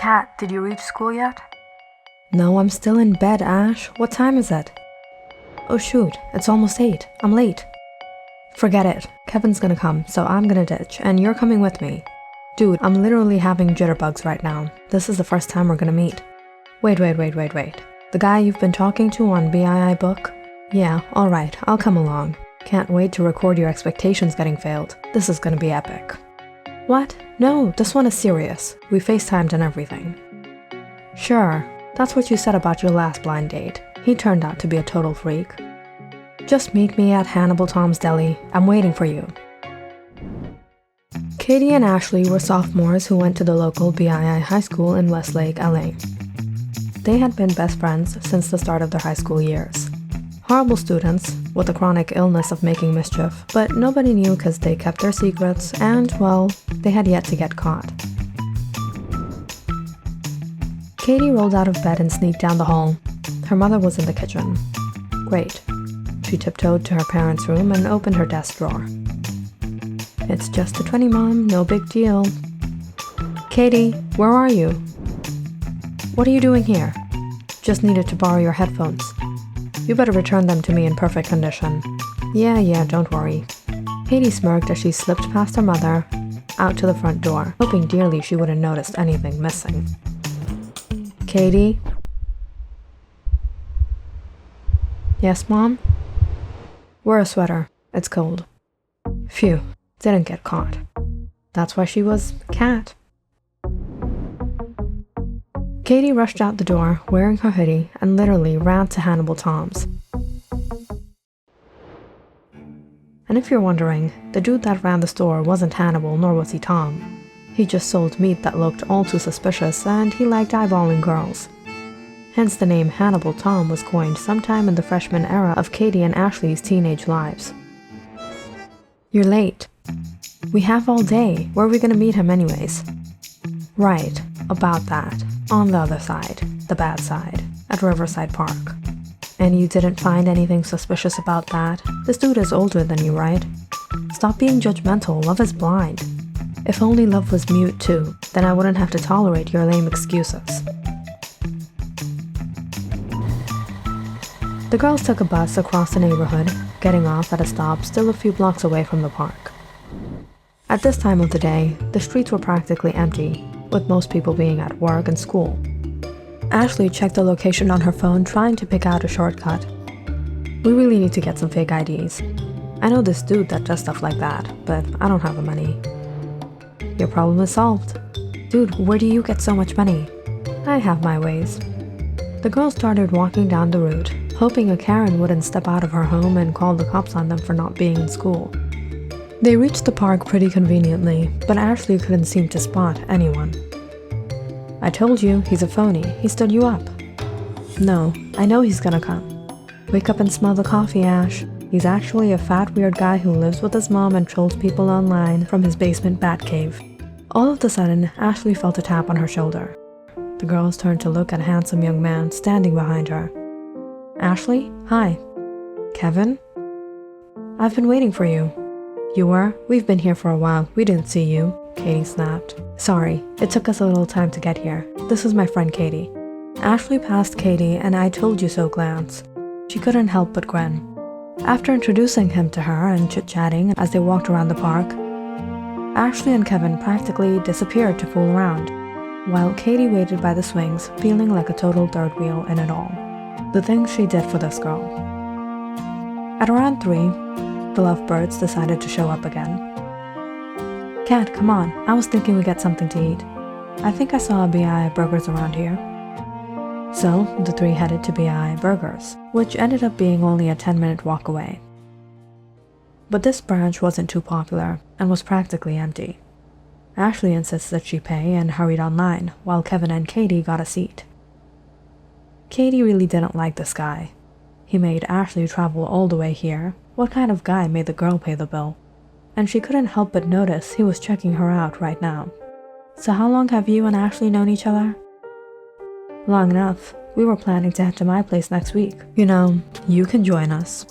Kat, did you reach school yet? No, I'm still in bed, Ash. What time is it? Oh shoot, it's almost 8. I'm late. Forget it. Kevin's gonna come, so I'm gonna ditch, and you're coming with me. Dude, I'm literally having jitterbugs right now. This is the first time we're gonna meet. Wait. The guy you've been talking to on BII book? Yeah, alright, I'll come along. Can't wait to record your expectations getting failed. This is gonna be epic. What? No, this one is serious. We FaceTimed and everything. Sure, that's what you said about your last blind date. He turned out to be a total freak. Just meet me at Hannibal Tom's Deli. I'm waiting for you. Katie and Ashley were sophomores who went to the local BII high school in Westlake, LA. They had been best friends since the start of their high school years. Horrible students, with a chronic illness of making mischief, but nobody knew because they kept their secrets and, well, they had yet to get caught. Katie rolled out of bed and sneaked down the hall. Her mother was in the kitchen. Great. She tiptoed to her parents' room and opened her desk drawer. It's just a 20, Mom, no big deal. Katie, where are you? What are you doing here? Just needed to borrow your headphones. You better return them to me in perfect condition. Yeah, don't worry. Katie smirked as she slipped past her mother, out to the front door, hoping dearly she wouldn't notice anything missing. Katie? Yes, Mom? Wear a sweater. It's cold. Phew, didn't get caught. That's why she was Kat. Katie rushed out the door, wearing her hoodie, and literally ran to Hannibal Tom's. And if you're wondering, the dude that ran the store wasn't Hannibal, nor was he Tom. He just sold meat that looked all too suspicious, and he liked eyeballing girls. Hence the name Hannibal Tom was coined sometime in the freshman era of Katie and Ashley's teenage lives. You're late. We have all day. Where are we gonna meet him anyways? Right, about that. On the other side, the bad side, at Riverside Park. And you didn't find anything suspicious about that? This dude is older than you, right? Stop being judgmental, love is blind. If only love was mute too, then I wouldn't have to tolerate your lame excuses. The girls took a bus across the neighborhood, getting off at a stop still a few blocks away from the park. At this time of the day, the streets were practically empty, with most people being at work and school. Ashley checked the location on her phone, trying to pick out a shortcut. We really need to get some fake IDs. I know this dude that does stuff like that, but I don't have the money. Your problem is solved. Dude, where do you get so much money? I have my ways. The girls started walking down the route, hoping a Karen wouldn't step out of her home and call the cops on them for not being in school. They reached the park pretty conveniently, but Ashley couldn't seem to spot anyone. I told you, he's a phony. He stood you up. No, I know he's gonna come. Wake up and smell the coffee, Ash. He's actually a fat, weird guy who lives with his mom and trolls people online from his basement bat cave. All of a sudden, Ashley felt a tap on her shoulder. The girls turned to look at a handsome young man standing behind her. Ashley? Hi. Kevin? I've been waiting for you. You were? We've been here for a while. We didn't see you. Katie snapped. Sorry, it took us a little time to get here. This is my friend Katie. Ashley passed Katie an I told you so glance. She couldn't help but grin. After introducing him to her and chit-chatting as they walked around the park, Ashley and Kevin practically disappeared to fool around, while Katie waited by the swings, feeling like a total third wheel in it all. The things she did for this girl. At around 3, the lovebirds decided to show up again. Kat, come on, I was thinking we'd get something to eat. I think I saw a BI Burgers around here. So, the 3 headed to BI Burgers, which ended up being only a 10-minute walk away. But this branch wasn't too popular, and was practically empty. Ashley insisted she pay and hurried online, while Kevin and Katie got a seat. Katie really didn't like this guy. He made Ashley travel all the way here. What kind of guy made the girl pay the bill? And she couldn't help but notice he was checking her out right now. So how long have you and Ashley known each other? Long enough. We were planning to head to my place next week. You know, you can join us.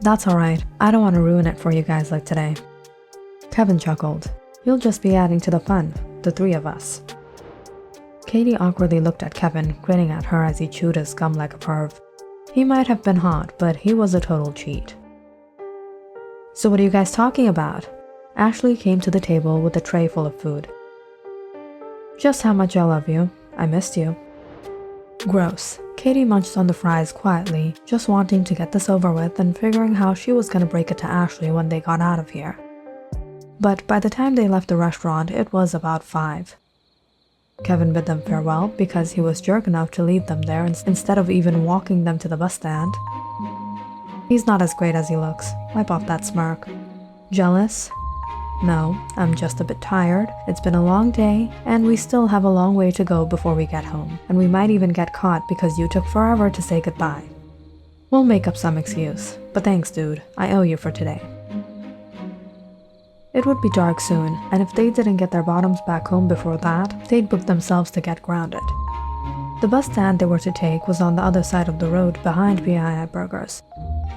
That's alright. I don't want to ruin it for you guys like today. Kevin chuckled. You'll just be adding to the fun, the 3 of us. Katie awkwardly looked at Kevin, grinning at her as he chewed his gum like a perv. He might have been hot, but he was a total cheat. "So what are you guys talking about?" Ashley came to the table with a tray full of food. "Just how much I love you. I missed you." Gross. Katie munched on the fries quietly, just wanting to get this over with and figuring how she was gonna break it to Ashley when they got out of here. But by the time they left the restaurant, it was about 5. Kevin bid them farewell because he was jerk enough to leave them there instead of even walking them to the bus stand. He's not as great as he looks. Wipe off that smirk. Jealous? No, I'm just a bit tired. It's been a long day, and we still have a long way to go before we get home, and we might even get caught because you took forever to say goodbye. We'll make up some excuse, but thanks, dude. I owe you for today. It would be dark soon, and if they didn't get their bottoms back home before that, they'd book themselves to get grounded. The bus stand they were to take was on the other side of the road behind BII Burgers,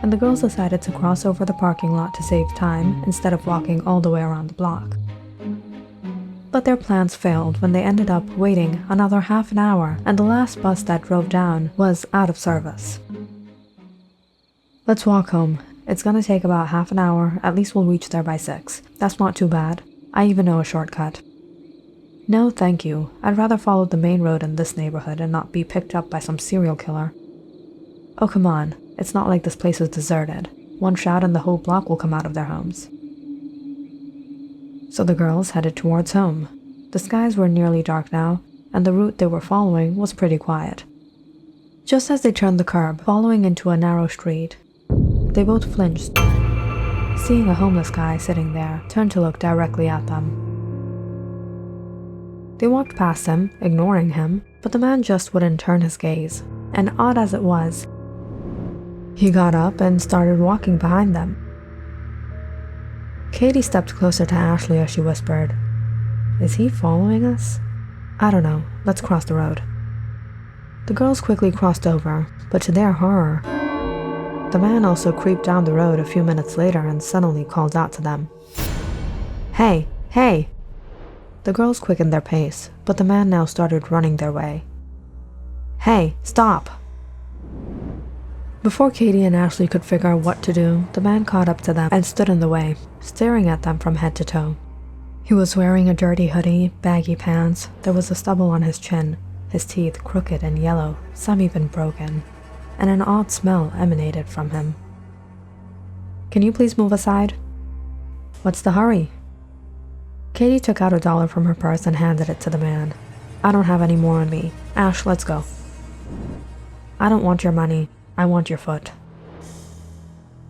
and the girls decided to cross over the parking lot to save time instead of walking all the way around the block. But their plans failed when they ended up waiting another half an hour, and the last bus that drove down was out of service. "Let's walk home. It's gonna take about half an hour, at least we'll reach there by 6. That's not too bad. I even know a shortcut." "No, thank you. I'd rather follow the main road in this neighborhood and not be picked up by some serial killer." "Oh, come on. It's not like this place is deserted. One shout and the whole block will come out of their homes." So the girls headed towards home. The skies were nearly dark now, and the route they were following was pretty quiet. Just as they turned the curb, following into a narrow street, they both flinched, seeing a homeless guy sitting there, turned to look directly at them. They walked past him, ignoring him, but the man just wouldn't turn his gaze, and odd as it was, he got up and started walking behind them. Katie stepped closer to Ashley as she whispered, "Is he following us? I don't know, let's cross the road." The girls quickly crossed over, but to their horror, the man also creeped down the road a few minutes later and suddenly called out to them. "Hey, hey!" The girls quickened their pace, but the man now started running their way. "Hey, stop!" Before Katie and Ashley could figure out what to do, the man caught up to them and stood in the way, staring at them from head to toe. He was wearing a dirty hoodie, baggy pants, there was a stubble on his chin, his teeth crooked and yellow, some even broken, and an odd smell emanated from him. "Can you please move aside?" "What's the hurry?" Katie took out $1 from her purse and handed it to the man. "I don't have any more on me. Ash, let's go." "I don't want your money. I want your foot."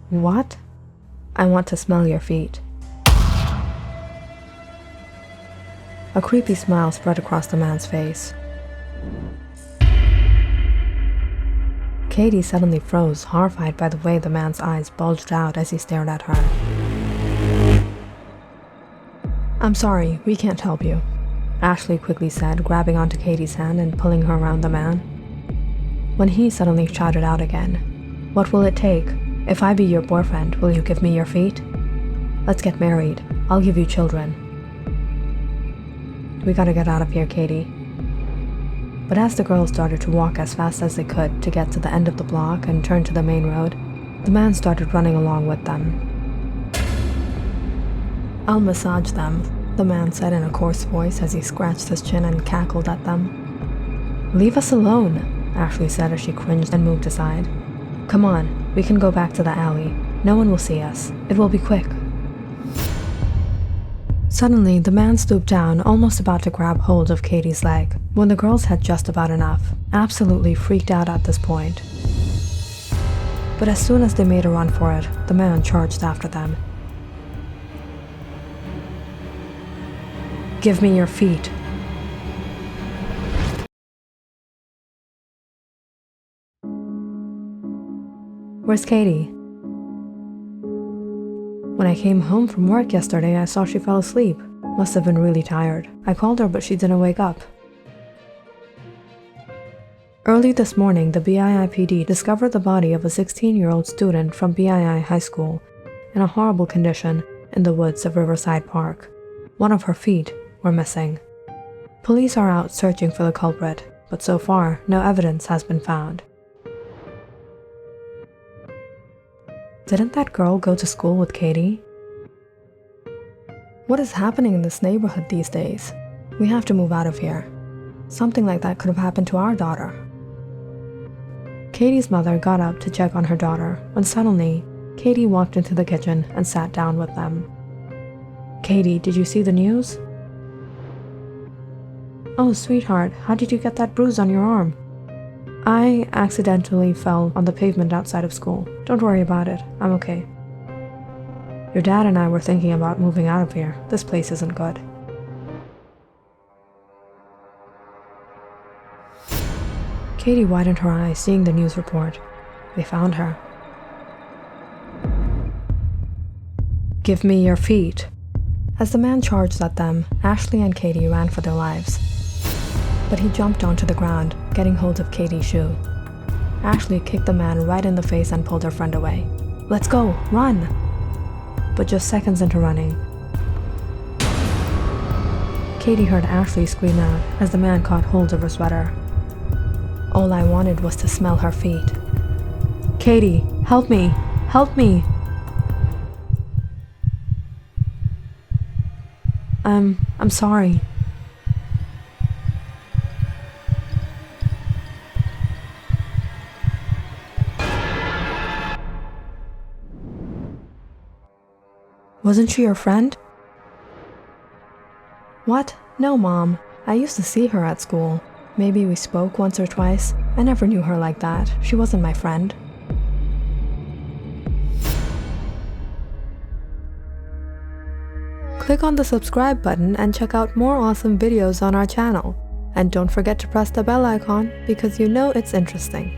"What?" "I want to smell your feet." A creepy smile spread across the man's face. Katie suddenly froze, horrified by the way the man's eyes bulged out as he stared at her. "I'm sorry, we can't help you," Ashley quickly said, grabbing onto Katie's hand and pulling her around the man. When he suddenly shouted out again, "What will it take? If I be your boyfriend, will you give me your feet? Let's get married. I'll give you children." "We gotta get out of here, Katie." But as the girls started to walk as fast as they could to get to the end of the block and turn to the main road, the man started running along with them. "I'll massage them," the man said in a coarse voice as he scratched his chin and cackled at them. "Leave us alone," Ashley said as she cringed and moved aside. "Come on, we can go back to the alley. No one will see us. It will be quick." Suddenly, the man stooped down, almost about to grab hold of Katie's leg, when the girls had just about enough, absolutely freaked out at this point. But as soon as they made a run for it, the man charged after them. "Give me your feet." "Where's Katie?" "When I came home from work yesterday, I saw she fell asleep. Must have been really tired. I called her, but she didn't wake up." Early this morning, the BIIPD discovered the body of a 16-year-old student from BII High School in a horrible condition in the woods of Riverside Park. One of her feet were missing. Police are out searching for the culprit, but so far, no evidence has been found. Didn't that girl go to school with Katie? What is happening in this neighborhood these days? We have to move out of here. Something like that could have happened to our daughter. Katie's mother got up to check on her daughter when suddenly, Katie walked into the kitchen and sat down with them. "Katie, did you see the news?" "Oh, sweetheart, how did you get that bruise on your arm?" "I accidentally fell on the pavement outside of school. Don't worry about it, I'm okay." "Your dad and I were thinking about moving out of here. This place isn't good." Katie widened her eyes, seeing the news report. They found her. "Give me your feet." As the man charged at them, Ashley and Katie ran for their lives. But he jumped onto the ground, getting hold of Katie's shoe. Ashley kicked the man right in the face and pulled her friend away. "Let's go, run!" But just seconds into running, Katie heard Ashley scream out as the man caught hold of her sweater. All I wanted was to smell her feet. "Katie, help me! Help me!" I'm sorry." "Wasn't she your friend?" "What? No, Mom. I used to see her at school. Maybe we spoke once or twice. I never knew her like that. She wasn't my friend." Click on the subscribe button and check out more awesome videos on our channel. And don't forget to press the bell icon because you know it's interesting.